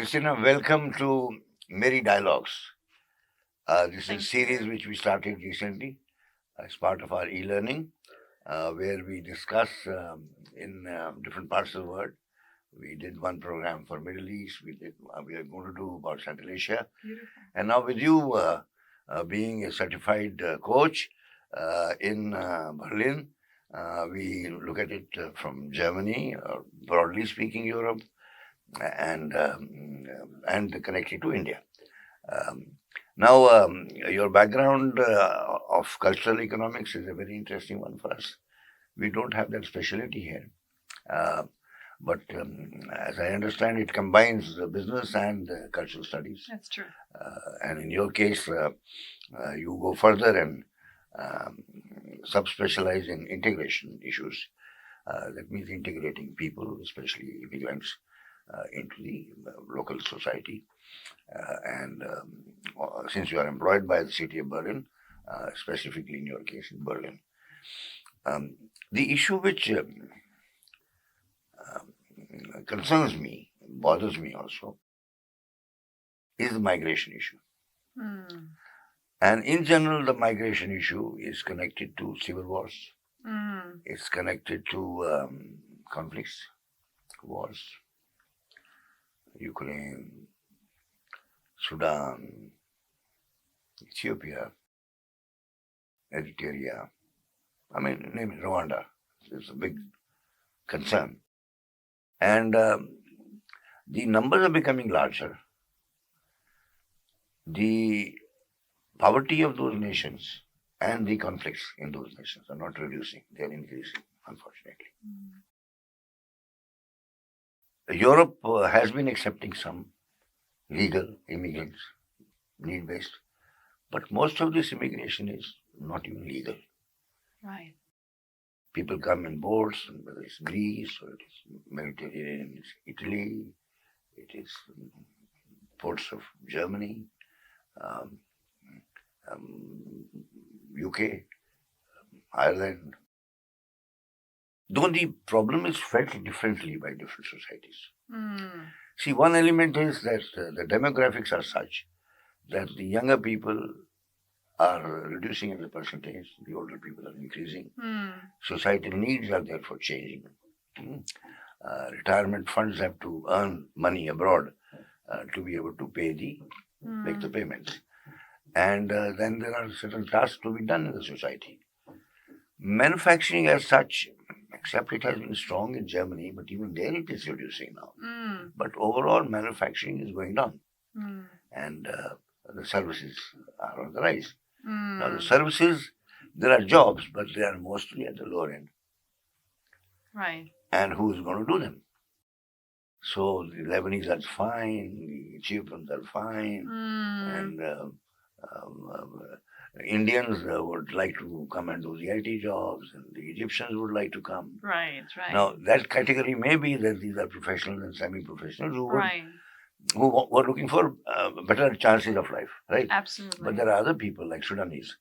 Christina, welcome to Mary Dialogues. This is a series which we started recently as part of our e-learning, where we discuss in different parts of the world. We did one program for Middle East. We are going to do about Central Asia. Beautiful. And now with you being a certified coach in Berlin, we look at it from Germany, broadly speaking, Europe, and connected to India. Now, your background of cultural economics is a very interesting one for us. We don't have that specialty here. But as I understand, it combines the business and cultural studies. That's true. And in your case, you go further and subspecialize in integration issues. That means integrating people, especially immigrants, into the local society. And since you are employed by the city of Berlin, specifically in your case in Berlin, the issue which concerns me, bothers me also, is the migration issue. And in general, the migration issue is connected to civil wars. It's connected to conflicts, wars, Ukraine, Sudan, Ethiopia, Eritrea, name it, Rwanda. It's a big concern. And the numbers are becoming larger. The poverty of those nations and the conflicts in those nations are not reducing, they are increasing, unfortunately. Europe has been accepting some legal immigrants, need-based, but most of this immigration is not even legal. Right. People come in boats, whether it's Greece or it is Mediterranean, it's Italy, it is ports of Germany, UK, Ireland. Though the problem is felt differently by different societies. See, one element is that the demographics are such that the younger people are reducing as a percentage, the older people are increasing. Societal needs are therefore changing. Retirement funds have to earn money abroad to be able to make the payments. And then there are certain tasks to be done in the society. Manufacturing as such, except it has been strong in Germany, but even there it is reducing now. But overall manufacturing is going down. And the services are on the rise. Now the services, there are jobs, but they are mostly at the lower end. Right. And who is going to do them? So the Lebanese are fine, the Ethiopians are fine, and Indians would like to come and do the IT jobs, and the Egyptians would like to come. Right. Now that category may be that these are professionals and semi-professionals who were looking for better chances of life, right? Absolutely. But there are other people like Sudanese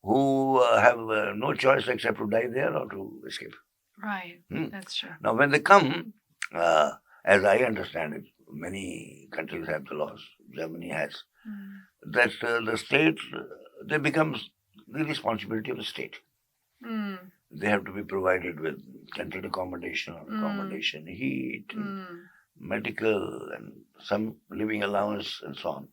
who have no choice except to die there or to escape. Right. That's true. Now when they come, as I understand it, many countries have the laws, Germany has, that the state, they become the responsibility of the state. They have to be provided with tented accommodation, heat, medical, and some living allowance, and so on.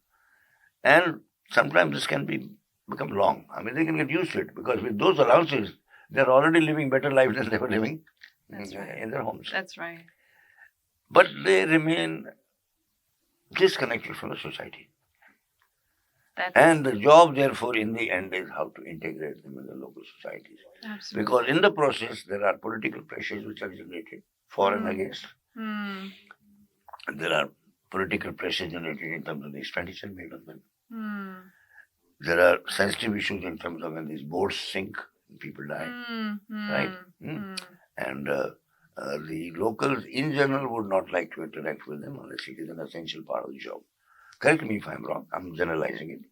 And sometimes this can become long. They can get used to it because with those allowances, they're already living better lives than they were living in their homes. That's right. But they remain disconnected from the society. And the job, therefore, in the end is how to integrate them in the local societies. Absolutely. Because in the process, there are political pressures which are generated for and against. There are political pressures generated in terms of the expenditure made on them. There are sensitive issues in terms of when these boats sink and people die. Right? And the locals in general would not like to interact with them unless it is an essential part of the job. Correct me if I'm wrong. I'm generalizing it.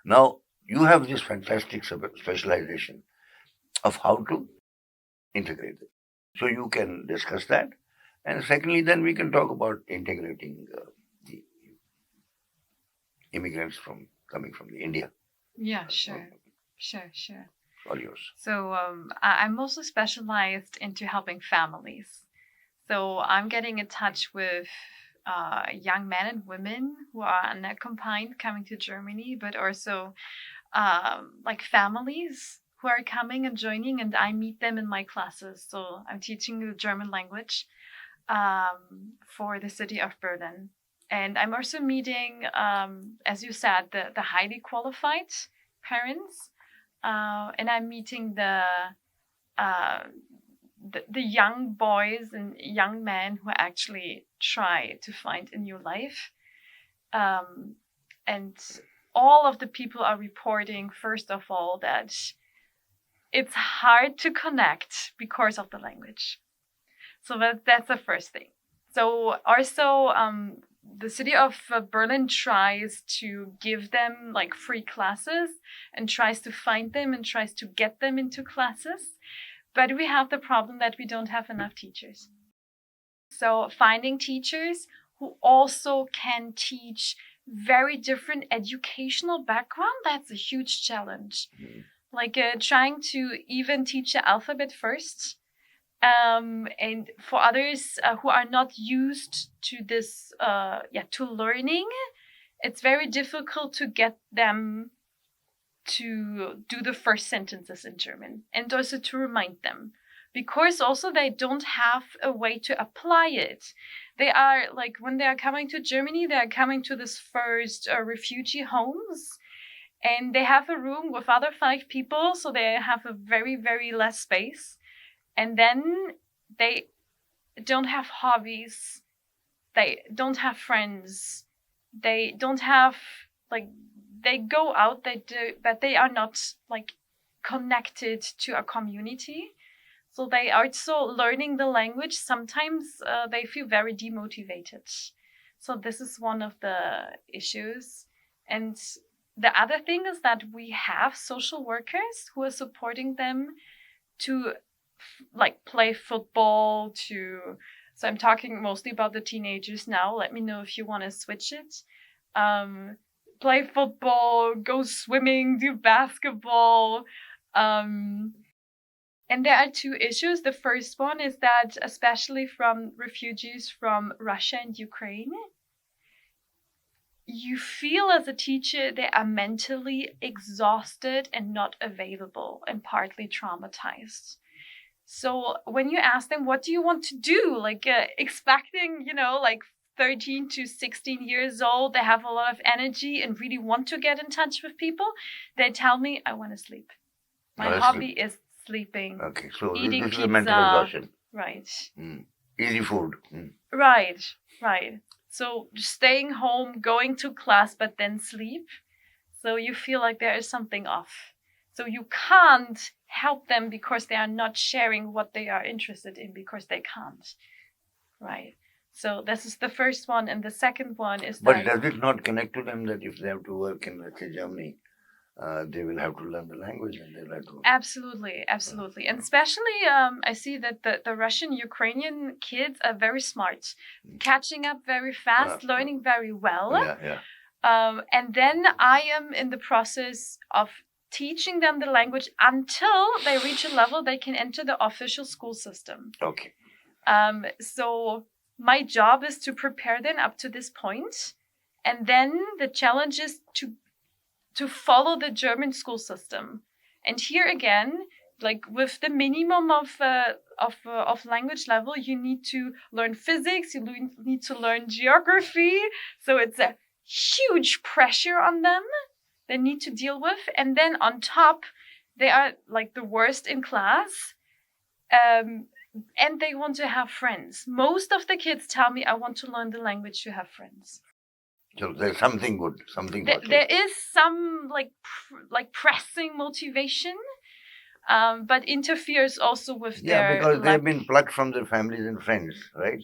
Now, you have this fantastic specialization of how to integrate them. So you can discuss that. And secondly, then we can talk about integrating the immigrants coming from India. Yeah, sure. All yours. So I'm mostly specialized into helping families. So I'm getting in touch with young men and women who are unaccompanied coming to Germany, but also like families who are coming and joining, and I meet them in my classes. So I'm teaching the German language for the city of Berlin. And I'm also meeting, as you said, the highly qualified parents. And I'm meeting the young boys and young men who actually try to find a new life. And all of the people are reporting, first of all, that it's hard to connect because of the language. So that's the first thing. So also, the city of Berlin tries to give them like free classes and tries to find them and tries to get them into classes. But we have the problem that we don't have enough teachers. So finding teachers who also can teach very different educational background, that's a huge challenge. Like trying to even teach the alphabet first. And for others who are not used to this, to learning, it's very difficult to get them to do the first sentences in German and also to remind them, because also they don't have a way to apply it. They are like, when they are coming to Germany, they are coming to this first refugee homes, and they have a room with other 5 people, so they have a very, very less space. And then they don't have hobbies. They don't have friends. They don't have, like, they go out, they do, but they are not, like, connected to a community. So they are also learning the language. Sometimes they feel very demotivated. So this is one of the issues. And the other thing is that we have social workers who are supporting them to like play football, so I'm talking mostly about the teenagers now. Let me know if you want to switch it. Play football, go swimming, do basketball. And there are 2 issues. The first one is that, especially from refugees from Russia and Ukraine, you feel as a teacher they are mentally exhausted and not available and partly traumatized. So when you ask them, what do you want to do? Like expecting, like 13 to 16 years old, they have a lot of energy and really want to get in touch with people. They tell me, I want to sleep. My hobby is sleeping. Okay, so eating this pizza. is a mental exhaustion. Right. Easy food. Right. So staying home, going to class, but then sleep. So you feel like there is something off. So you can't help them because they are not sharing what they are interested in, because they can't. Right. So this is the first one. And the second one is But does it not connect to them that if they have to work in, let's say, Germany, they will have to learn the language and they'll have to... Absolutely. And especially I see that the Russian, Ukrainian kids are very smart, catching up very fast, learning very well. And then I am in the process of teaching them the language until they reach a level they can enter the official school system. Okay. So my job is to prepare them up to this point, and then the challenge is to follow the German school system. And here again, like with the minimum of language level, you need to learn physics, you need to learn geography. So it's a huge pressure on them they need to deal with. And then on top, they are like the worst in class. And they want to have friends. Most of the kids tell me, I want to learn the language to have friends. So there's something good, something positive. There is some like pressing motivation, but interferes also with their... because they've been plucked from their families and friends, right?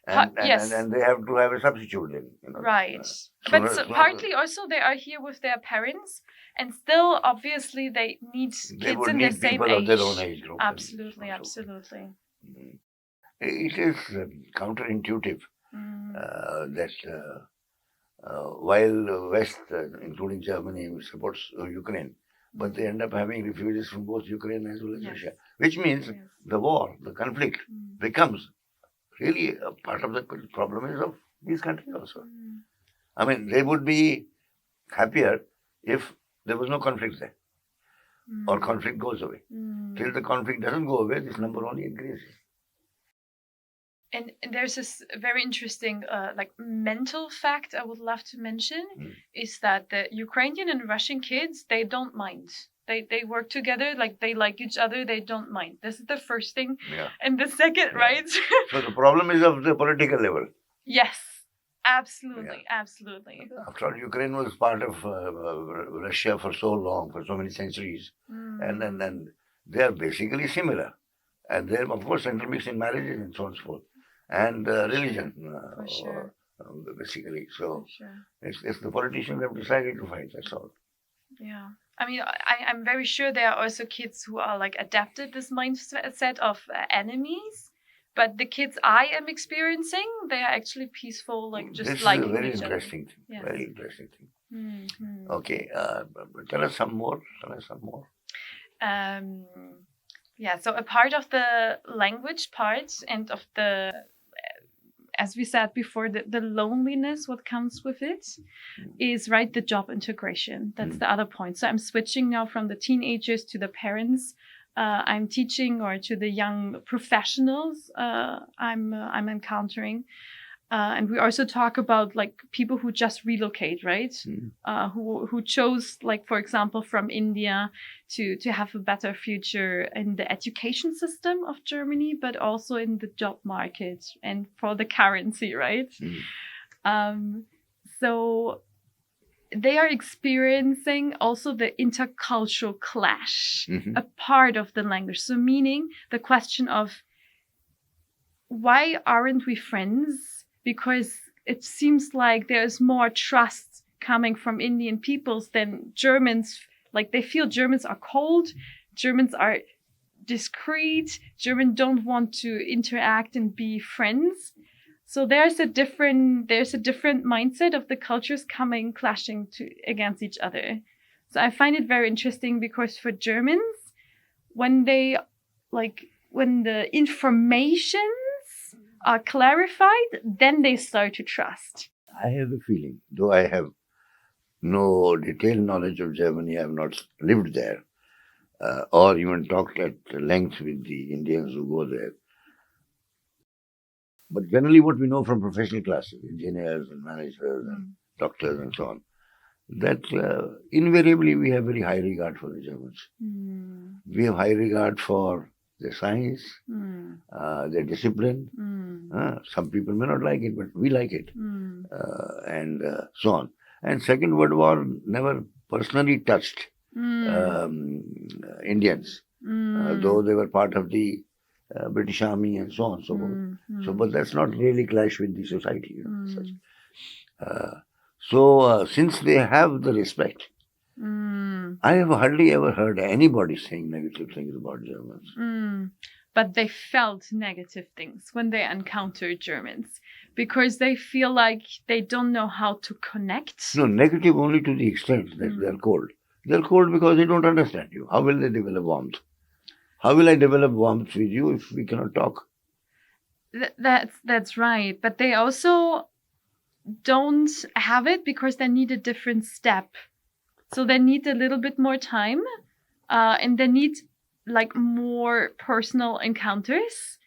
And they have to have a substitute then. Right. But partly also they are here with their parents, and still obviously they need kids in the same age. Of their own age group. Absolutely. It is counterintuitive that while West, including Germany, supports Ukraine, but they end up having refugees from both Ukraine as well as Russia, which means the war, the conflict becomes really a part of the problem is of these countries also. I mean, they would be happier if there was no conflict there, or conflict goes away. Till the conflict doesn't go away, this number only increases. And there's this very interesting mental fact I would love to mention is that the Ukrainian and Russian kids, they don't mind. They work together, like they like each other, they don't mind. This is the first thing. Yeah. And the second, right? So the problem is of the political level. Yes, absolutely, absolutely. After all, Ukraine was part of Russia for so long, for so many centuries. And then they are basically similar. And they're, of course, intermixed in marriages and so on and so forth. And religion, For sure. Basically. So Sure. it's the politicians have decided to fight, that's all. Yeah. I mean, I'm very sure there are also kids who are like adapted this mindset of enemies. But the kids I am experiencing, they are actually peaceful, like just this liking is a very each other. interesting thing. Yes. Very interesting thing. Mm-hmm. Okay, tell us some more. Yeah, so a part of the language part and of the, as we said before, the loneliness, what comes with it, is, right, the job integration. That's the other point. So I'm switching now from the teenagers to the parents. I'm teaching, or to the young professionals I'm encountering. And we also talk about like people who just relocate, right? Who chose, like, for example, from India to have a better future in the education system of Germany, but also in the job market and for the currency, right? So they are experiencing also the intercultural clash, a part of the language. So meaning the question of, why aren't we friends? Because it seems like there's more trust coming from Indian peoples than Germans. Like they feel Germans are cold, Germans are discreet, Germans don't want to interact and be friends. So there's a different mindset of the cultures clashing against each other. So I find it very interesting because for Germans, when the informations are clarified, then they start to trust. I have a feeling, though I have no detailed knowledge of Germany, I have not lived there, or even talked at length with the Indians who go there. But generally what we know from professional classes, engineers and managers and doctors and so on, that invariably we have very high regard for the Germans. We have high regard for their science, their discipline. Some people may not like it, but we like it, and so on. And Second World War never personally touched Indians, though they were part of the British Army and so on, so forth. So, but that's not really clash with the society. Since they have the respect, I have hardly ever heard anybody saying negative things about Germans. But they felt negative things when they encountered Germans because they feel like they don't know how to connect. No, negative only to the extent that they're cold. They're cold because they don't understand you. How will they develop warmth? How will I develop warmth with you if we cannot talk? That's right. But they also don't have it because they need a different step. So they need a little bit more time, and they need like more personal encounters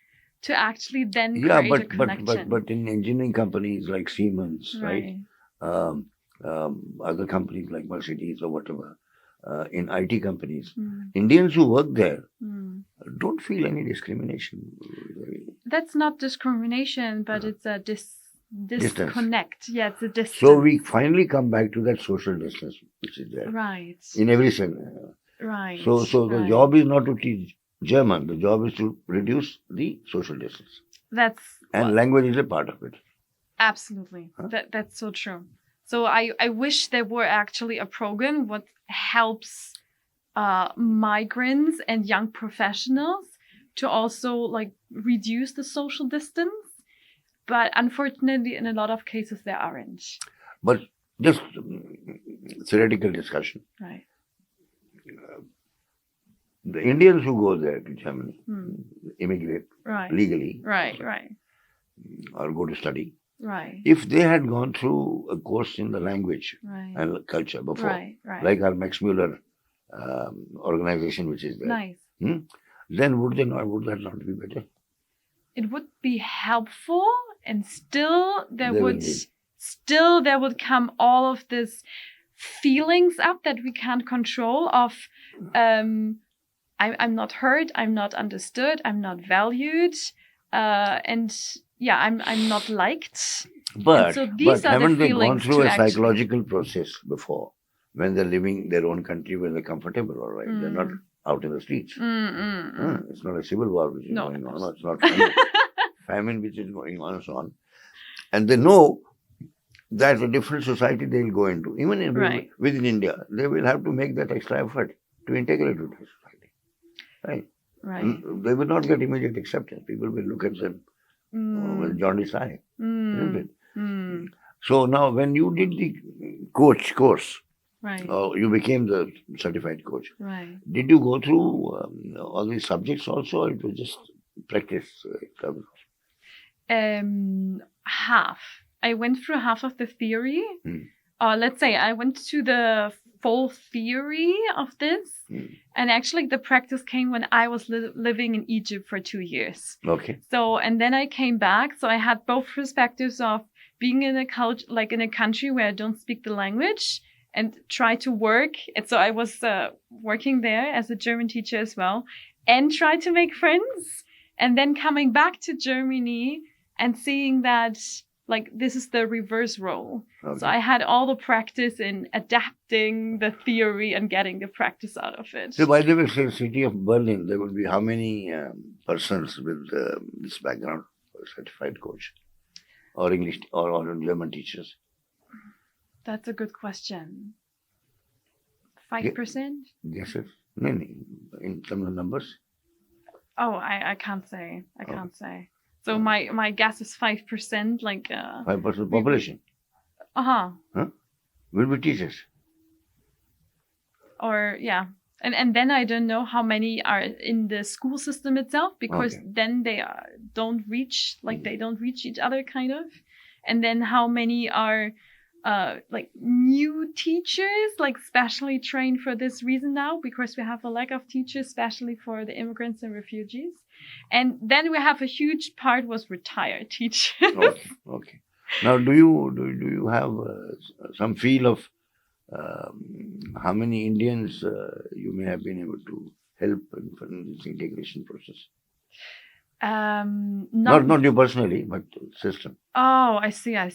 to actually then create a connection. But in engineering companies like Siemens, right? Other companies like Mercedes or whatever, in IT companies, Indians who work there don't feel any discrimination. That's not discrimination, but it's a disconnect. Yeah, it's a distance. So we finally come back to that social distance which is there. Right. In every sense. Right. So the job is not to teach German. The job is to reduce the social distance. Language is a part of it. Absolutely. That's so true. So I wish there were actually a program what helps migrants and young professionals to also like reduce the social distance. But unfortunately, in a lot of cases, there aren't. But just theoretical discussion. Right. The Indians who go there to Germany, immigrate Right. legally, Right. Right. or go to study, Right. if they had gone through a course in the language Right. and culture before, Right. Right. like our Max Muller organization, which is there, Nice. then would that not be better? It would be helpful, and still there They would will be. still there would come all of this feelings up that we can't control of I'm not heard, I'm not understood, I'm not valued, and yeah, I'm not liked. But, And so these are haven't the they gone feelings through to a actually. psychological process before when they're living their own country where they're comfortable, all right? They're not out in the streets. It's not a civil war which is No, going on. no. It's not famine which is going on and so on. And they know that a different society they will go into. Even Right. within India, they will have to make that extra effort to integrate with the society. Right? Right. They will not get immediate acceptance. People will look at them with jaundiced eye. Isn't it? So now when you did the coach course, Right. you became the certified coach. Right. Did you go through all these subjects also, or it was just practice? Half. I went through half of the theory. Mm. Let's say I went to the full theory of this, and actually the practice came when I was living in Egypt for 2 years. Okay. So, and then I came back. So I had both perspectives of being in a culture, like in a country where I don't speak the language, and try to work. And so I was working there as a German teacher as well, and try to make friends. And then coming back to Germany and seeing that, like, this is the reverse role. Okay. So I had all the practice in adapting the theory and getting the practice out of it. So by the way, say city of Berlin, there will be how many persons with this background, certified coach, or English or German teachers? That's a good question. 5%? Guesses? Many in terms of numbers. Oh, I can't say. I can't say. So my guess is 5%, like 5% population. Huh? Will be teachers. Or yeah. And then I don't know how many are in the school system itself, because then they don't reach, like they don't reach each other, kind of. And then how many are like new teachers, like specially trained for this reason now, because we have a lack of teachers, especially for the immigrants and refugees. And then we have a huge part was retired teachers. Okay. Now, do you have some feel of how many Indians you may have been able to help in this integration process? Not you personally, but system. Oh, I see. I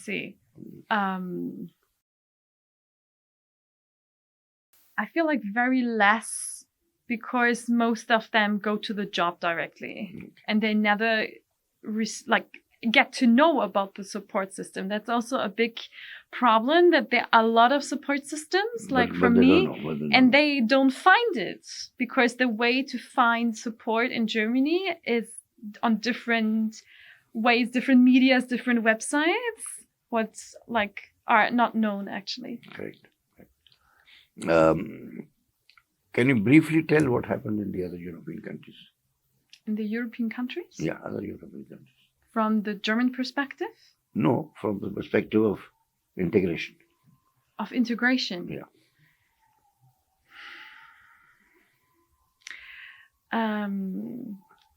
feel like very less, because most of them go to the job directly, and they never get to know about the support system. That's also a big problem, that there are a lot of support systems, like for me, and they don't find it, because the way to find support in Germany is on different ways, different medias, different websites, what's like are not known actually. Correct. Can you briefly tell what happened in the other European countries? In the European countries? Yeah, other European countries. From the German perspective? No, from the perspective of integration. Of integration? Yeah.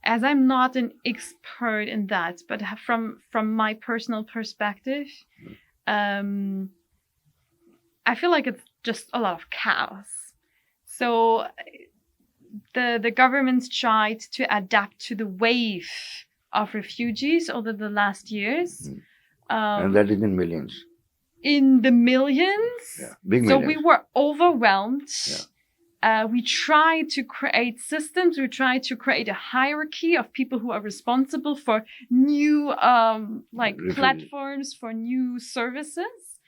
As I'm not an expert in that, but from my personal perspective, I feel like it's just a lot of chaos. So the governments tried to adapt to the wave of refugees over the last years. And that is in millions. In the millions. Yeah, big millions. So we were overwhelmed. Yeah. We tried to create systems. We tried to create a hierarchy of people who are responsible for new platforms, for new services.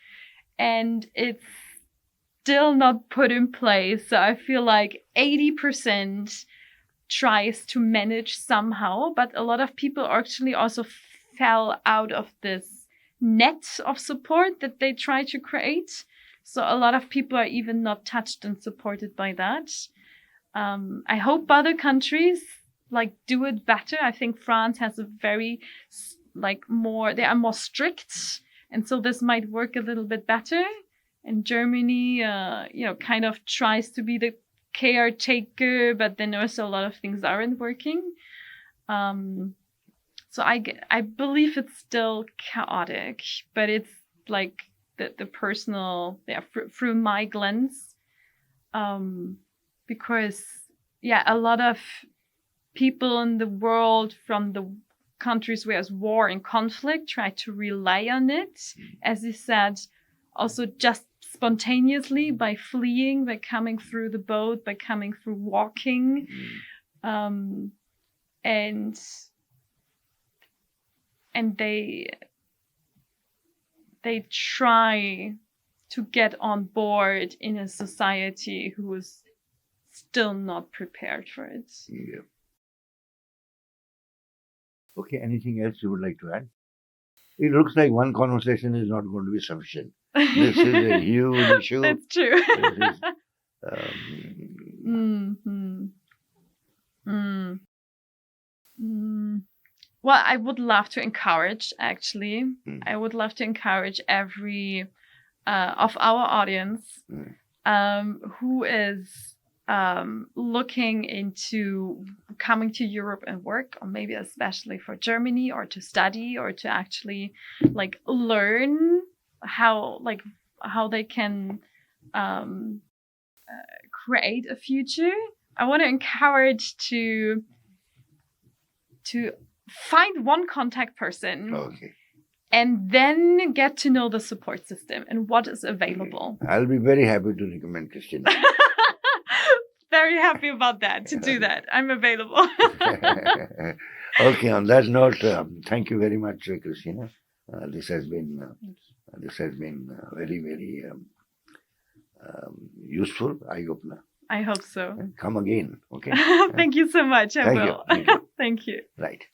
And it's still not put in place. So I feel like 80% tries to manage somehow, but a lot of people actually also fell out of this net of support that they try to create. So a lot of people are even not touched and supported by that. I hope other countries do it better. I think France has a very they are more strict, and so this might work a little bit better. And Germany, kind of tries to be the caretaker, but then also a lot of things aren't working. So I believe it's still chaotic, but it's the personal, through my lens, because a lot of people in the world from the countries where there's war and conflict try to rely on it, as you said, also just spontaneously by fleeing, by coming through the boat, by coming through walking, and they try to get on board in a society who is still not prepared for it. Yeah. Okay, anything else you would like to add? It looks like one conversation is not going to be sufficient. This is a huge issue. That's true. Well, I would love to encourage, actually. I would love to encourage every of our audience who is looking into coming to Europe and work, or maybe especially for Germany, or to study, or to actually learn how they can create a future. I want to encourage to find one contact person. Okay. And then get to know the support system and what is available. I'll be very happy to recommend Christina. Very happy about that, to do that. I'm available. Okay, on that note, thank you very much, Christina. This has been very, very useful, eye-opener. I hope so. Come again, okay? Thank you so much. I will. Thank you. Thank you. Right.